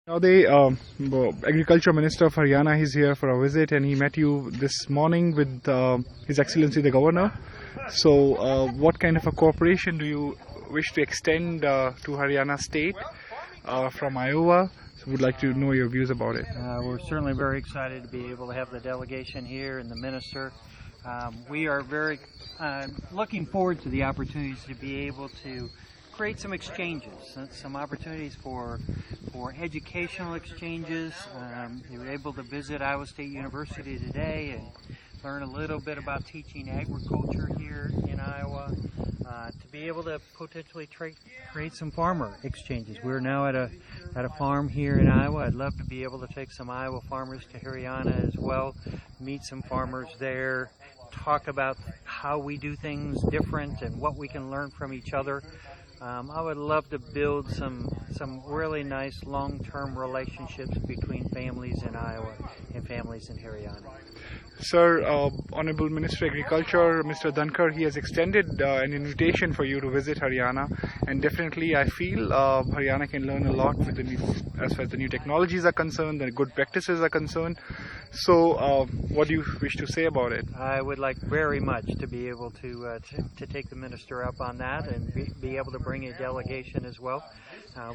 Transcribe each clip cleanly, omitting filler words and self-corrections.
Now the Agriculture Minister of Haryana is here for a visit, and he met you this morning with His Excellency the Governor. So what kind of a cooperation do you wish to extend to Haryana State from Iowa? So would like to know your views about it. We're certainly very excited to be able to have the delegation here and the minister. We are very looking forward to the opportunities to be able to create some exchanges, some opportunities for educational exchanges. We were able to visit Iowa State University today and learn a little bit about teaching agriculture here in Iowa, to be able to potentially create some farmer exchanges. We're now at a farm here in Iowa. I'd love to be able to take some Iowa farmers to Haryana as well, meet some farmers there, talk about how we do things different and what we can learn from each other. I would love to build some really nice long-term relationships between families in Iowa and families in Haryana. Sir, Honorable Minister of Agriculture, Mr. Dhankar, he has extended an invitation for you to visit Haryana, and definitely I feel Haryana can learn a lot with as far as the new technologies are concerned, the good practices are concerned. So what do you wish to say about it? I would like very much to be able to take the minister up on that and be able to bring a delegation as well.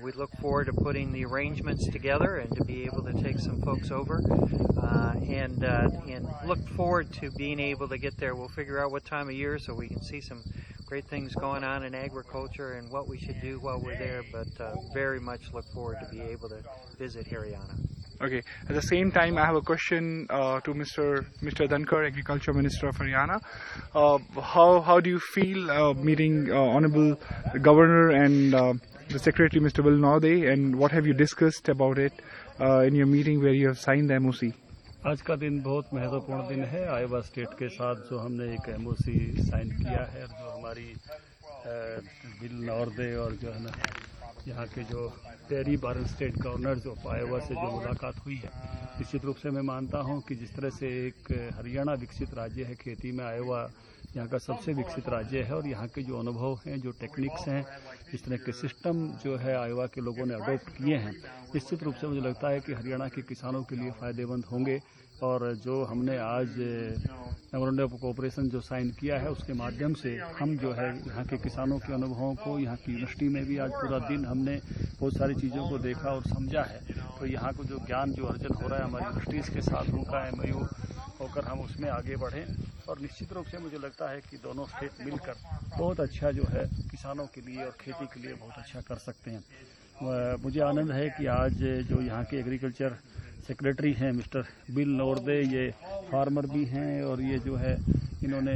We look forward to putting the arrangements together and to be able to take some folks over, and look forward to being able to get there. We'll figure out what time of year so we can see some great things going on in agriculture and what we should do while we're there, but very much look forward to be able to visit Haryana. Okay. At the same time, I have a question to Mr. Dhankar, Agriculture Minister of Haryana. How do you feel meeting Honorable Governor and the Secretary, Mr. Bill Nordey, and what have you discussed about it in your meeting where you have signed the MOC? आज का दिन बहुत महत्वपूर्ण दिन है। Iowa state के साथ जो हमने एक एमओसी साइन किया है, जो हमारी बिल नॉर्दे और जो है ना यहाँ के जो टेरी बारन स्टेट गवर्नर जो आयोवा से जो मुलाकात हुई है, निश्चित रूप से मैं मानता हूँ कि जिस तरह से एक हरियाणा विकसित राज्य है खेती में, आयोवा यहाँ का सबसे विकसित राज्य है और यहाँ के जो अनुभव हैं, जो टेक्निक्स हैं, इस तरह के सिस्टम जो है आयोवा के लोगों ने अडोप्ट किए हैं, निश्चित रूप से मुझे लगता है कि हरियाणा के किसानों के लिए फ़ायदेमंद होंगे। और जो हमने आज मेमोरेंडम ऑफ कोऑपरेशन जो साइन किया है, उसके माध्यम से हम जो है यहाँ के किसानों के अनुभवों को, यहाँ की यूनिवर्सिटी में भी आज पूरा दिन हमने बहुत सारी चीज़ों को देखा और समझा है। तो यहाँ को जो ज्ञान जो अर्जन हो रहा है हमारी यूनिवर्सिटीज़ के साथ, उनका MOU होकर हम उसमें आगे बढ़ें, और निश्चित रूप से मुझे लगता है कि दोनों स्टेट मिलकर बहुत अच्छा जो है किसानों के लिए और खेती के लिए बहुत अच्छा कर सकते हैं। मुझे आनंद है कि आज जो यहाँ के एग्रीकल्चर सेक्रेटरी हैं मिस्टर बिल नॉर्दे, ये फार्मर भी हैं और ये जो है इन्होंने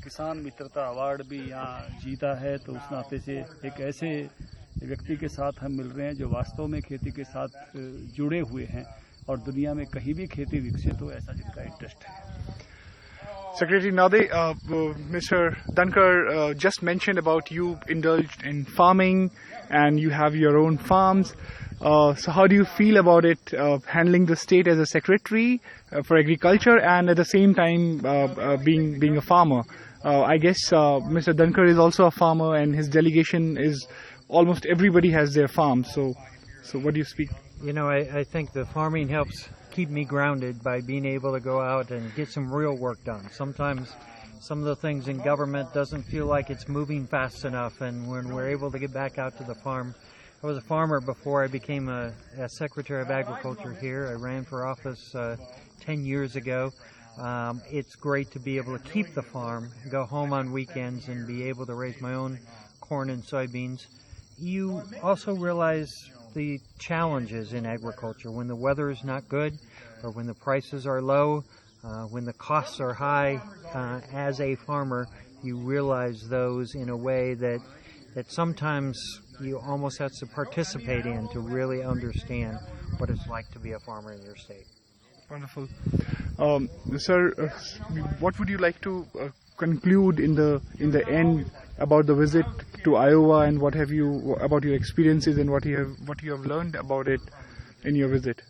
किसान मित्रता अवार्ड भी यहाँ जीता है। तो उस नाते से एक ऐसे व्यक्ति के साथ हम मिल रहे हैं जो वास्तव में खेती के साथ जुड़े हुए हैं और दुनिया में कहीं भी खेती विकसित हो ऐसा जिनका इंटरेस्ट है। Secretary Nordey, Mr. Dhankar just mentioned about you indulged in farming and you have your own farms. So how do you feel about it, handling the state as a secretary for agriculture and at the same time being a farmer? I guess Mr. Dhankar is also a farmer and his delegation is almost everybody has their farm. So what do you speak? You know, I think the farming helps keep me grounded by being able to go out and get some real work done. Sometimes some of the things in government doesn't feel like it's moving fast enough, and when we're able to get back out to the farm. I was a farmer before I became a Secretary of Agriculture here. I ran for office 10 years ago. It's great to be able to keep the farm, go home on weekends and be able to raise my own corn and soybeans. You also realize the challenges in agriculture when the weather is not good or when the prices are low, when the costs are high. As a farmer, you realize those in a way that sometimes you almost have to participate in to really understand what it's like to be a farmer in your state. Wonderful. Sir, what would you like to conclude in the end about the visit to Iowa, and what have you about your experiences and what you have learned about it in your visit?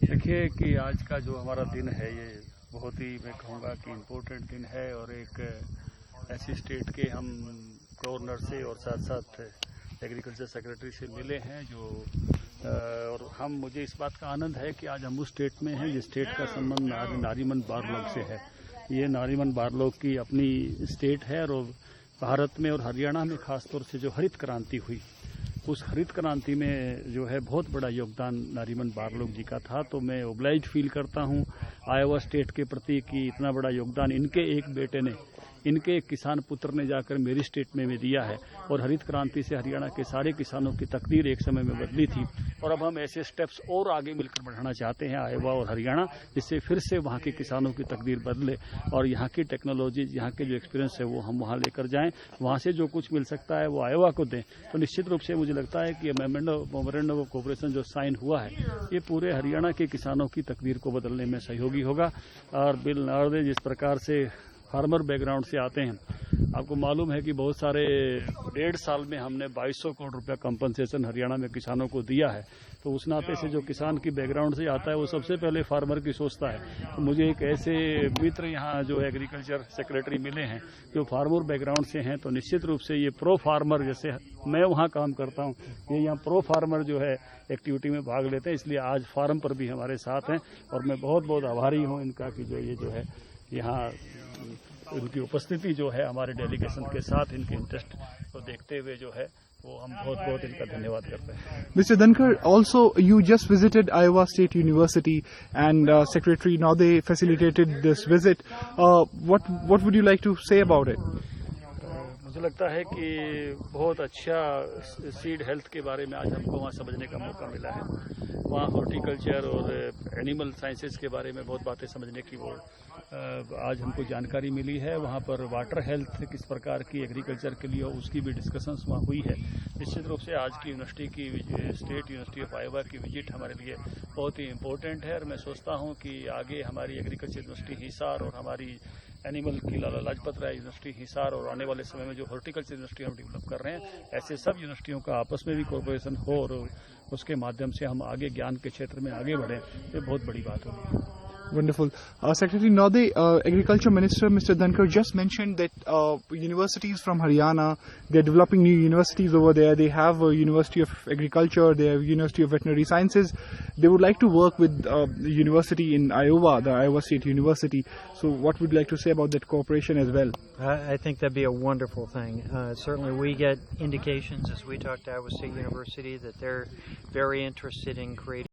देखिए कि आज का जो हमारा दिन है ये बहुत ही मैं कहूँगा कि इम्पोर्टेंट दिन है और एक ऐसी स्टेट के हम गवर्नर से और साथ साथ एग्रीकल्चर सेक्रेटरी से मिले हैं जो और मुझे इस बात का आनंद है कि आज हम उस स्टेट में हैं जिस स्टेट का संबंध नारीमन बारलोग से है। ये नारीमन बारलोग की अपनी स्टेट है और भारत में और हरियाणा में खासतौर से जो हरित क्रांति हुई, उस हरित क्रांति में जो है बहुत बड़ा योगदान नारीमन बारलोग जी का था। तो मैं ओब्लाइज्ड फील करता हूँ आयोवा स्टेट के प्रति कि इतना बड़ा योगदान इनके एक बेटे ने, इनके एक किसान पुत्र ने जाकर मेरी स्टेट में दिया है। और हरित क्रांति से हरियाणा के सारे किसानों की तकदीर एक समय में बदली थी और अब हम ऐसे स्टेप्स और आगे मिलकर बढ़ाना चाहते हैं आयोवा और हरियाणा, जिससे फिर से वहाँ के किसानों की तकदीर बदले और यहाँ की टेक्नोलॉजी, यहाँ के जो एक्सपीरियंस है वो हम वहाँ लेकर जाएं। वहाँ से जो कुछ मिल सकता है वो आयोवा को दें। तो निश्चित रूप से मुझे लगता है कि मेमोरेंडम ऑफ कोऑपरेशन जो साइन हुआ है ये पूरे हरियाणा के किसानों की तकदीर को बदलने में सहयोगी होगा। और बिल नॉर्दे जिस प्रकार से फार्मर बैकग्राउंड से आते हैं, आपको मालूम है कि बहुत सारे 1.5 साल में हमने 2200 करोड़ रुपया कंपनसेशन हरियाणा में किसानों को दिया है। तो उस नाते से जो किसान की बैकग्राउंड से आता है वो सबसे पहले फार्मर की सोचता है। तो मुझे एक ऐसे मित्र यहाँ जो एग्रीकल्चर सेक्रेटरी मिले हैं जो फार्मर बैकग्राउंड से हैं, तो निश्चित रूप से ये प्रो फार्मर, जैसे मैं वहाँ काम करता हूँ, ये यहाँ प्रो फार्मर जो है एक्टिविटी में भाग लेते हैं। इसलिए आज फार्म पर भी हमारे साथ हैं और मैं बहुत बहुत आभारी हूँ इनका कि जो है यहाँ उनकी उपस्थिति जो है हमारे डेलीगेशन के साथ इनके इंटरेस्ट को देखते हुए जो है वो हम बहुत बहुत इनका धन्यवाद करते हैं। Mr. Dhankar, also you just visited Iowa State University and Secretary Node facilitated this visit. What would you like to say about it? मुझे लगता है कि बहुत अच्छा सीड हेल्थ के बारे में आज हमको वहाँ समझने का मौका मिला है। वहाँ हॉर्टिकल्चर और एनिमल साइंसेस के बारे में बहुत बातें समझने की वो आज हमको जानकारी मिली है। वहाँ पर वाटर हेल्थ किस प्रकार की एग्रीकल्चर के लिए उसकी भी डिस्कशंस वहाँ हुई है। निश्चित रूप से आज की यूनिवर्सिटी की स्टेट यूनिवर्सिटी ऑफ आयोवा की विजिट हमारे लिए बहुत ही इम्पोर्टेंट है और मैं सोचता हूँ कि आगे हमारी एग्रीकल्चर यूनिवर्सिटी हिसार और हमारी एनिमल की लाला लाजपत राय यूनिवर्सिटी हिसार और आने वाले समय में जो हॉर्टिकल्चर यूनिवर्सिटी हम डेवलप कर रहे हैं, ऐसे सब यूनिवर्सिटियों का आपस में भी कोऑपरेशन हो और उसके माध्यम से हम आगे ज्ञान के क्षेत्र में आगे बढ़ें, ये बहुत बड़ी बात होगी। Wonderful. Secretary Node, Agriculture Minister Mr. Dhankar just mentioned that universities from Haryana, they're developing new universities over there. They have a University of Agriculture, they have University of Veterinary Sciences. They would like to work with the university in Iowa, the Iowa State University. So what would you like to say about that cooperation as well? I think that'd be a wonderful thing. Certainly we get indications as we talk to Iowa State University that they're very interested in creating